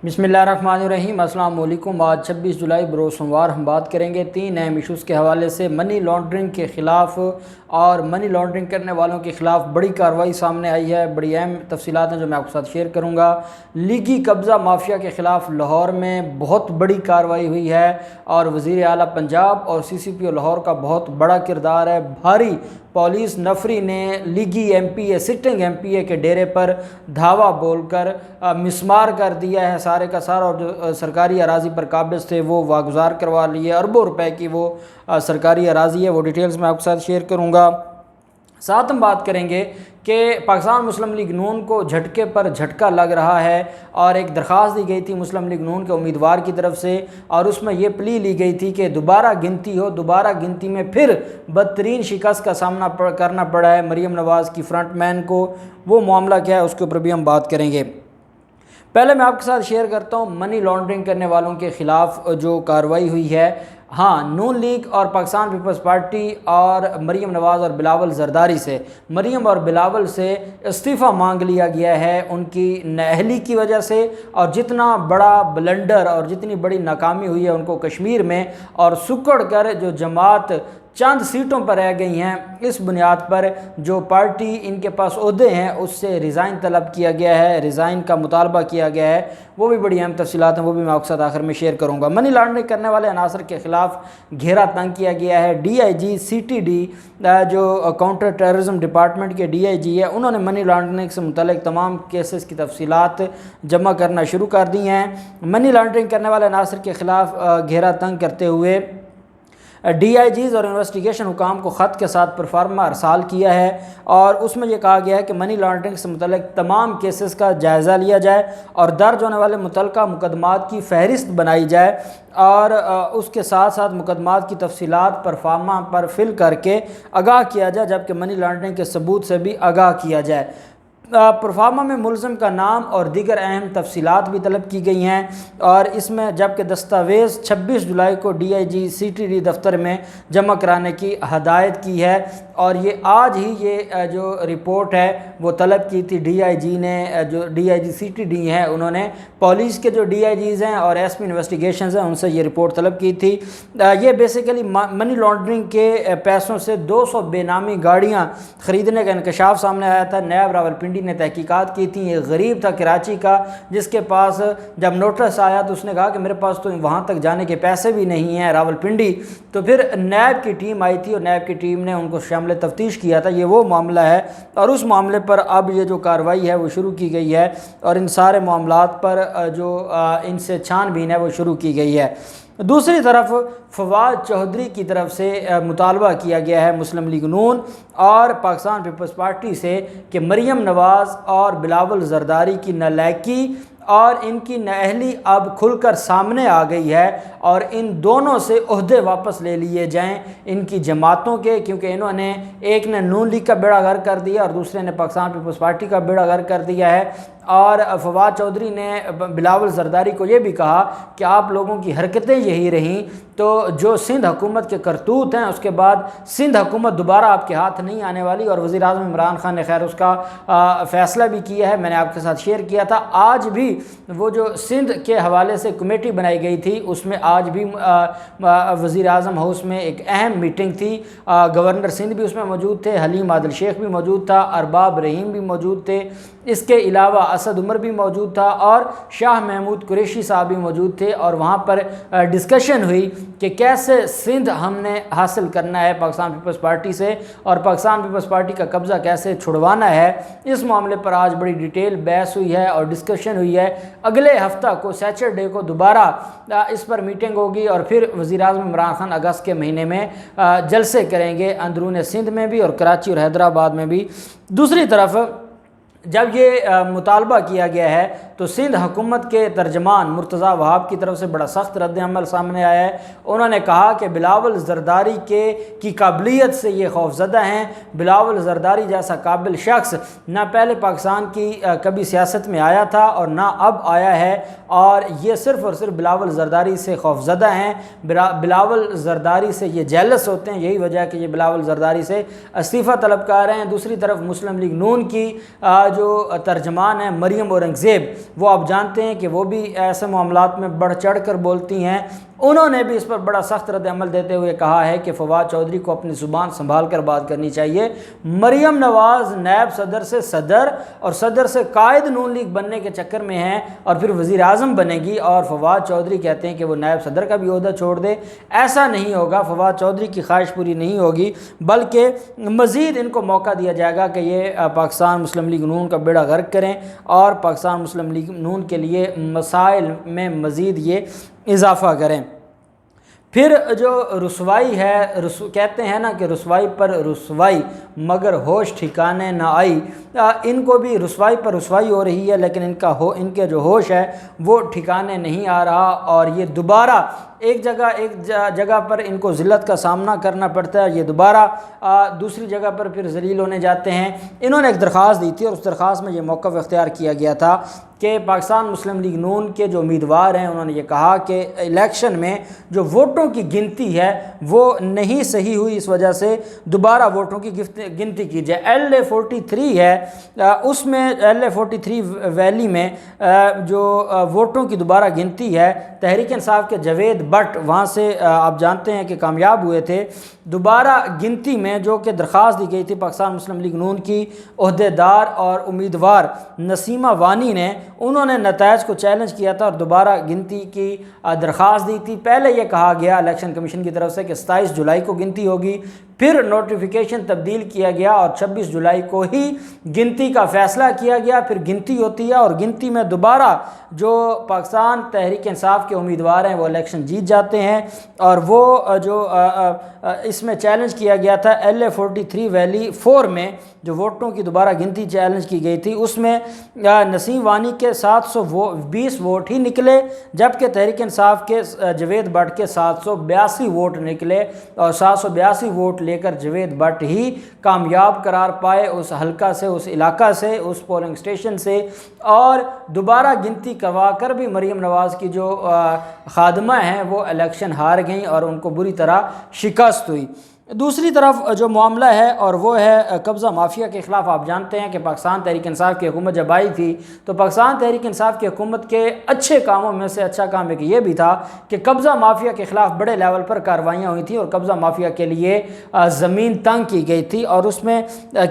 बिस्मिल्लाहिर्रहमानिर्रहीम। अस्सलाम वालेकुम। आज 26 जुलाई बरोज़ सोमवार हम बात करेंगे 3 अहम इशूज़ के हवाले से। मनी लॉन्ड्रिंग के ख़िलाफ़ और मनी लॉन्ड्रिंग करने वालों के ख़िलाफ़ बड़ी कार्रवाई सामने आई है। बड़ी अहम तफसीलात हैं जो मैं आपके साथ शेयर करूँगा। लीगी कब्ज़ा माफिया के ख़िलाफ़ लाहौर में बहुत बड़ी कार्रवाई हुई है और वज़ीर आला पंजाब और CCPO लाहौर का बहुत बड़ा किरदार है। भारी पुलिस नफरी ने लीगी MPA सिटिंग MPA के डेरे पर धावा बोलकर मिसमार कर दिया है सारे का सारा, और जो सरकारी अराज़ी पर काबिज थे वो वागुजार करवा लिए। अरबों रुपए की वो सरकारी अराज़ी है, वो डिटेल्स मैं आपके साथ शेयर करूँगा। साथ हम बात करेंगे कि पाकिस्तान मुस्लिम लीग नून को झटके पर झटका लग रहा है और एक दरख्वास्त दी गई थी मुस्लिम लीग नून के उम्मीदवार की तरफ से, और उसमें यह प्ली ली गई थी कि दोबारा गिनती हो। दोबारा गिनती में फिर बदतरीन शिकस्त का सामना करना पड़ा है मरीम नवाज़ की फ्रंटमैन को। वो मामला क्या है उसके ऊपर भी हम बात करेंगे। पहले मैं आपके साथ शेयर करता हूँ मनी लॉन्ड्रिंग करने वालों के ख़िलाफ़ जो कार्रवाई हुई है। हाँ, नून लीग और पाकिस्तान पीपल्स पार्टी और मरीम नवाज़ और बिलावल जरदारी से, मरीम और बिलावल से इस्तीफ़ा मांग लिया गया है उनकी नाअहली की वजह से, और जितना बड़ा ब्लंडर और जितनी बड़ी नाकामी हुई है उनको कश्मीर में, और सुकड़ कर जो जमात चंद सीटों पर रह गई हैं, इस बुनियाद पर जो पार्टी इनके पास ओहदे हैं उससे रिज़ाइन तलब किया गया है, रिज़ाइन का मुतालबा किया गया है। वो भी बड़ी अहम तफसीलात हैं, वो भी मैं आपके साथ आखिर में शेयर करूँगा। मनी लॉन्ड्रिंग करने वाले अनासर के ख़िलाफ़ घेरा तंग किया गया है। DIG CTD जो काउंटर टेररिज्म डिपार्टमेंट के DIG है, उन्होंने मनी लॉन्ड्रिंग से मुतल्लिक़ तमाम केसेस की तफसीलात जमा करना शुरू कर दी हैं। मनी लॉन्ड्रिंग करने वाले अनासर के ख़िलाफ़ घेरा तंग करते हुए DIGs और इन्वेस्टिगेशन हुकाम को ख़त के साथ परफार्मा अरसाल किया है, और उसमें यह कहा गया है कि मनी लॉन्ड्रिंग से मुतल्लिक़ तमाम केसेस का जायज़ा लिया जाए और दर्ज होने वाले मुतल्लिक़ा मुकदमात की फ़हरिस्त बनाई जाए, और उसके साथ साथ मुकदमात की तफसीलात परफार्मा पर फिल करके आगाह किया जाए, जबकि मनी लॉन्ड्रिंग के सबूत से भी आगाह किया जाए। परफार्मा में मुलज़म का नाम और दीगर अहम तफसीलात भी तलब की गई हैं, और इसमें जबकि दस्तावेज़ 26 जुलाई को DIG CTD दफ्तर में जमा कराने की हदायत की है, और ये आज ही ये जो रिपोर्ट है वो तलब की थी DIG ने। जो DIG CTD हैं उन्होंने पुलिस के जो DIGs हैं और SP इन्वेस्टिगेशंस हैं उनसे ये रिपोर्ट तलब की थी। ये बेसिकली मनी लॉन्ड्रिंग के पैसों से 200 बेनामी गाड़ियाँ ख़रीदने का इंकशाफ सामने आया था। नैब रावलपिंडी ने तहकीकात की थी। एक गरीब था कराची का, जिसके पास जब नोटिस आया तो उसने कहा कि मेरे पास तो वहाँ तक जाने के पैसे भी नहीं हैं रावलपिंडी। तो फिर नैब की टीम आई थी और नैब की टीम ने उनको शामिल तफ्तीश किया था। ये वो मामला है, और उस मामले पर अब ये जो कार्रवाई है वो शुरू की गई है, और इन सारे मामलात पर जो इनसे छानबीन है वो शुरू की गई है। दूसरी तरफ फवाद चौधरी की तरफ से मुतालबा किया गया है मुस्लिम लीग नून और पाकिस्तान पीपल्स पार्टी से कि मरीम नवाज़ और बिलावल जरदारी की नालायकी और इनकी नाअहली अब खुलकर सामने आ गई है, और इन दोनों से ओहदे वापस ले लिए जाएं इनकी जमातों के, क्योंकि इन्होंने एक ने नून लीग का बेड़ा गर्क कर दिया और दूसरे ने पाकिस्तान पीपल्स पार्टी का बेड़ा गर्क कर दिया है। और फवाद चौधरी ने बिलावल जरदारी को ये भी कहा कि आप लोगों की हरकतें यही रहीं तो जो सिंध हुकूमत के करतूत हैं उसके बाद सिंध हुकूमत दोबारा आपके हाथ नहीं आने वाली। और वज़ीर आज़म इमरान खान ने खैर उसका फ़ैसला भी किया है, मैंने आपके साथ शेयर किया था। आज भी वो जो सिंध के हवाले से कमेटी बनाई गई थी उसमें आज भी वज़ीर आज़म हाउस में एक अहम मीटिंग थी। गवर्नर सिंध भी उसमें मौजूद थे, हलीम आदिल शेख भी मौजूद था, अरबाब रहीम भी मौजूद थे, इसके अलावा असद उमर भी मौजूद था और शाह महमूद कुरैशी साहब भी मौजूद थे। और वहाँ पर डिस्कशन हुई कि कैसे सिंध हमने हासिल करना है पाकिस्तान पीपल्स पार्टी से, और पाकिस्तान पीपल्स पार्टी का कब्ज़ा कैसे छुड़वाना है। इस मामले पर आज बड़ी डिटेल बहस हुई है और डिस्कशन हुई है। अगले हफ्ता को सैटरडे को दोबारा इस पर मीटिंग होगी, और फिर वज़ीर आज़म इमरान खान अगस्त के महीने में जलसे करेंगे अंदरून सिंध में भी और कराची और हैदराबाद में भी। दूसरी तरफ जब ये मुतालबा किया गया है तो सिंध हुकूमत के तर्जमान मुर्तज़ा वहाब की तरफ से बड़ा सख्त रद्द-ए-अमल सामने आया है। उन्होंने कहा कि बिलावल जरदारी की काबिलियत से ये खौफज़दा हैं। बिलावल जरदारी जैसा काबिल शख्स ना पहले पाकिस्तान की कभी सियासत में आया था और ना अब आया है, और ये सिर्फ़ और सिर्फ बिलावल जरदारी से खौफज़दा हैं। बिलावल जरदारी से ये जेलस होते हैं, यही वजह है कि ये बिलावल जरदारी से इस्तीफ़ा तलब कर रहे हैं। दूसरी तरफ मुस्लिम लीग नून की جو ترجمان ہیں مریم اورنگزیب، وہ آپ جانتے ہیں کہ وہ بھی ایسے معاملات میں بڑھ چڑھ کر بولتی ہیں، انہوں نے بھی اس پر بڑا سخت رد عمل دیتے ہوئے کہا ہے کہ فواد چودھری کو اپنی زبان سنبھال کر بات کرنی چاہیے۔ مریم نواز نائب صدر سے صدر اور صدر سے قائد نون لیگ بننے کے چکر میں ہیں اور پھر وزیر اعظم بنے گی، اور فواد چودھری کہتے ہیں کہ وہ نائب صدر کا بھی عہدہ چھوڑ دے۔ ایسا نہیں ہوگا، فواد چودھری کی خواہش پوری نہیں ہوگی، بلکہ مزید ان کو موقع دیا جائے گا کہ یہ پاکستان مسلم لیگ نون کا بیڑا غرق کریں اور پاکستان مسلم لیگ نون کے لیے مسائل میں مزید یہ اضافہ کریں۔ پھر جو رسوائی ہے، کہتے ہیں نا کہ رسوائی پر رسوائی مگر ہوش ٹھکانے نہ آئی، ان کو بھی رسوائی پر رسوائی ہو رہی ہے، لیکن ان کے جو ہوش ہے وہ ٹھکانے نہیں آ رہا، اور یہ دوبارہ ایک جگہ پر ان کو ذلت کا سامنا کرنا پڑتا ہے، یہ دوبارہ دوسری جگہ پر پھر ذلیل ہونے جاتے ہیں۔ انہوں نے ایک درخواست دی تھی اور اس درخواست میں یہ موقف اختیار کیا گیا تھا کہ پاکستان مسلم لیگ نون کے جو امیدوار ہیں، انہوں نے یہ کہا کہ الیکشن میں جو ووٹوں کی گنتی ہے وہ نہیں صحیح ہوئی، اس وجہ سے دوبارہ ووٹوں کی گنتی کی جائے۔ LA43 ہے، اس میں LA43 ویلی میں جو ووٹوں کی دوبارہ گنتی ہے، تحریک انصاف کے جاوید بٹ وہاں سے آپ جانتے ہیں کہ کامیاب ہوئے تھے۔ دوبارہ گنتی میں جو کہ درخواست دی گئی تھی پاکستان مسلم لیگ نون کی عہدیدار اور امیدوار نسیمہ وانی نے، انہوں نے نتائج کو چیلنج کیا تھا اور دوبارہ گنتی کی درخواست دی تھی۔ پہلے یہ کہا گیا الیکشن کمیشن کی طرف سے کہ 27 جولائی کو گنتی ہوگی، پھر نوٹیفیکیشن تبدیل کیا گیا اور 26 جولائی کو ہی گنتی کا فیصلہ کیا گیا، پھر گنتی ہوتی ہے اور گنتی میں دوبارہ جو پاکستان تحریک انصاف کے امیدوار ہیں وہ الیکشن جیت جاتے ہیں، اور وہ جو اس میں چیلنج کیا گیا تھا LA43 ویلی 4 میں جو ووٹوں کی دوبارہ گنتی چیلنج کی گئی تھی، اس میں نسیم وانی کے 720 ووٹ ہی نکلے، جبکہ تحریک انصاف کے جاوید بٹ کے 782 ووٹ نکلے، اور 782 ووٹ لے کر جاوید بٹ ہی کامیاب قرار پائے اس حلقہ سے، اس علاقہ سے، اس پولنگ سٹیشن سے، اور دوبارہ گنتی کروا کر بھی مریم نواز کی جو خادمہ ہیں وہ الیکشن ہار گئیں اور ان کو بری طرح شکست ہوئی۔ دوسری طرف جو معاملہ ہے اور وہ ہے قبضہ مافیا کے خلاف، آپ جانتے ہیں کہ پاکستان تحریک انصاف کی حکومت جب آئی تھی تو پاکستان تحریک انصاف کی حکومت کے اچھے کاموں میں سے اچھا کام ایک یہ بھی تھا کہ قبضہ مافیا کے خلاف بڑے لیول پر کاروائیاں ہوئی تھیں اور قبضہ مافیا کے لیے زمین تنگ کی گئی تھی، اور اس میں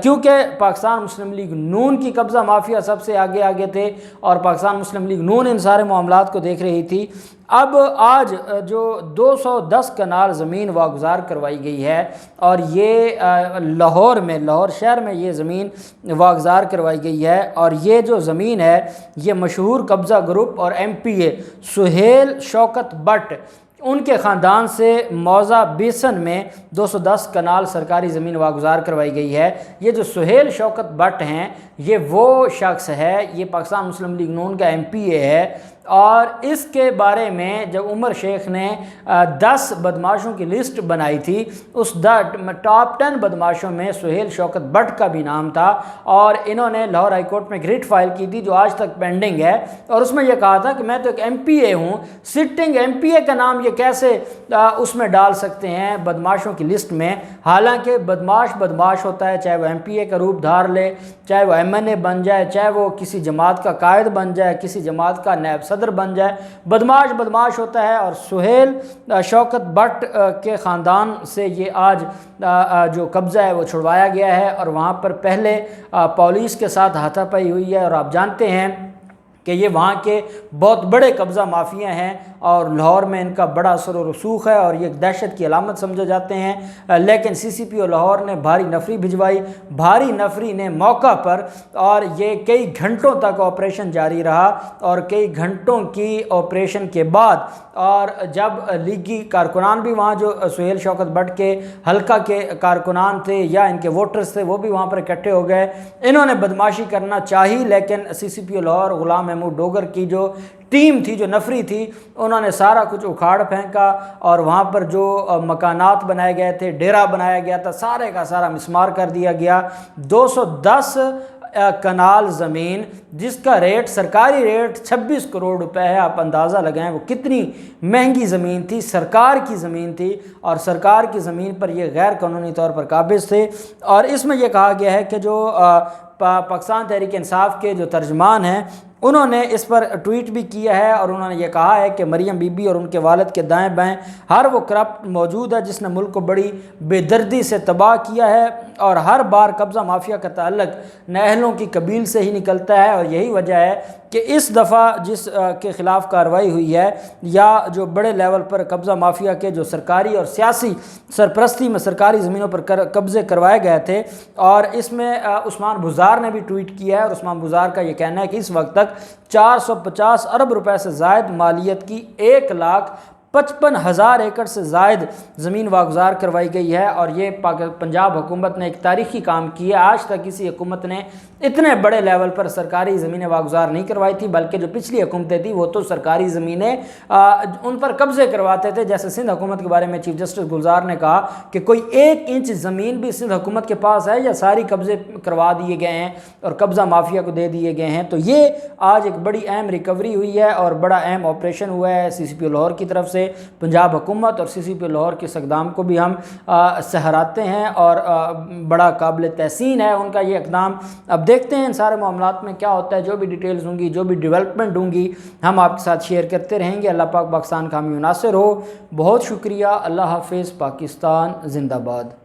کیونکہ پاکستان مسلم لیگ نون کی قبضہ مافیا سب سے آگے تھے اور پاکستان مسلم لیگ نون ان سارے معاملات کو دیکھ رہی تھی۔ اب آج جو 210 کنال زمین واگزار کروائی گئی ہے، اور یہ لاہور شہر میں یہ زمین واگزار کروائی گئی ہے، اور یہ جو زمین ہے یہ مشہور قبضہ گروپ اور MPA Sohail Shaukat but in کے خاندان سے موضع بیسن میں 210 کنال سرکاری زمین واگزار کروائی گئی ہے۔ یہ جو سہیل شوکت بٹ ہیں یہ وہ شخص ہے، یہ پاکستان مسلم لیگ نون کا MPA ہے، اور اس کے بارے میں جب عمر شیخ نے 10 بدماشوں کی لسٹ بنائی تھی، اس ٹاپ 10 بدماشوں میں سہیل شوکت بٹ کا بھی نام تھا، اور انہوں نے لاہور ہائی کورٹ میں ریٹ فائل کی تھی جو آج تک پینڈنگ ہے، اور اس میں یہ کہا تھا کہ میں تو ایک MPA ہوں، سٹنگ MPA کا نام یہ کیسے اس میں ڈال سکتے ہیں بدماشوں کی لسٹ میں، حالانکہ بدماش ہوتا ہے، چاہے وہ MPA کا روپ دھار لے، چاہے وہ MNA بن جائے، چاہے وہ کسی جماعت کا قائد بن جائے، کسی جماعت کا نائب صدر بن جائے، بدماش ہوتا ہے۔ اور سہیل شوکت بٹ کے خاندان سے یہ آج جو قبضہ ہے وہ چھڑوایا گیا ہے، اور وہاں پر پہلے پولیس کے ساتھ ہاتھا پائی ہوئی ہے، اور آپ جانتے ہیں کہ یہ وہاں کے بہت بڑے قبضہ مافیا ہیں اور لاہور میں ان کا بڑا اثر و رسوخ ہے اور یہ ایک دہشت کی علامت سمجھے جاتے ہیں، لیکن CCPO لاہور نے بھاری نفری بھجوائی، بھاری نفری نے موقع پر، اور یہ کئی گھنٹوں تک آپریشن جاری رہا، اور کئی گھنٹوں کی آپریشن کے بعد، اور جب لیگی کارکنان بھی وہاں جو سہیل شوکت بٹ کے حلقہ کے کارکنان تھے یا ان کے ووٹرز تھے وہ بھی وہاں پر اکٹھے ہو گئے، انہوں نے بدماشی کرنا چاہی، لیکن CCPO لاہور غلام محمود ڈوگر کی جو ٹیم تھی، جو نفری تھی، انہوں نے سارا کچھ اکھاڑ پھینکا، اور وہاں پر جو مکانات بنائے گئے تھے، ڈیرا بنایا گیا تھا، سارے کا سارا مسمار کر دیا گیا۔ 210 کنال زمین جس کا ریٹ، سرکاری ریٹ 26 کروڑ روپے ہے، آپ اندازہ لگائیں وہ کتنی مہنگی زمین تھی، سرکار کی زمین تھی، اور سرکار کی زمین پر یہ غیر قانونی طور پر قابض تھے۔ اور اس میں یہ کہا گیا ہے کہ جو पाकिस्तान तहरीक इंसाफ के जो तर्जमान हैं उन्होंने इस पर ट्वीट भी किया है और उन्होंने ये कहा है कि मरियम बीबी और उनके वालिद के दाएं बाएं हर वो करप्ट मौजूद है जिसने मुल्क को बड़ी बेदर्दी से तबाह किया है और हर बार कब्ज़ा माफिया का ताल्लुक नाअहलों की कबील से ही निकलता है। और यही वजह है कि इस दफ़ा जिस के ख़िलाफ़ कार्रवाई हुई है या जो बड़े लेवल पर कब्ज़ा माफिया के जो सरकारी और सियासी सरपरस्ती में सरकारी ज़मीनों पर कब्ज़े करवाए गए थे, और इसमें उस्मान बुज़ार ने भी ट्वीट किया है और उस्मान बुज़ार का ये कहना है कि इस वक्त तक 450 अरब रुपए से ज़ायद मालियत की 1,55,000 एकड़ से ज़ायद ज़मीन वागुज़ार करवाई गई है। और ये पंजाब हुकूमत ने एक तारीख़ी काम किया। आज तक किसी हुकूमत ने इतने बड़े लेवल पर सरकारी ज़मीनें वागुज़ार नहीं करवाई थी, बल्कि जो पिछली हुकूमतें थी वो तो सरकारी ज़मीनें उन पर कब्ज़े करवाते थे। जैसे सिंध हुकूमत के बारे में चीफ जस्टिस गुलजार ने कहा कि कोई 1 इंच ज़मीन भी सिंध हुकूमत के पास है या सारी कब्ज़े करवा दिए गए हैं और कब्ज़ा माफिया को दे दिए गए हैं। तो ये आज एक बड़ी अहम रिकवरी हुई है और बड़ा अहम ऑपरेशन हुआ है CCPO लाहौर की तरफ से। पंजाब हुकूमत और CCPO लाहौर के इक़दाम को भी हम सहराते हैं और बड़ा काबिल तहसीन है उनका ये इक़दाम। अब देखते हैं इन सारे मामलात में क्या होता है। जो भी डिटेल्स होंगी, जो भी डेवलपमेंट होंगी, हम आपके साथ शेयर करते रहेंगे। अल्लाह पाक पाकिस्तान का हामी नासिर हो। बहुत शुक्रिया। अल्लाह हाफ़िज़। पाकिस्तान जिंदाबाद।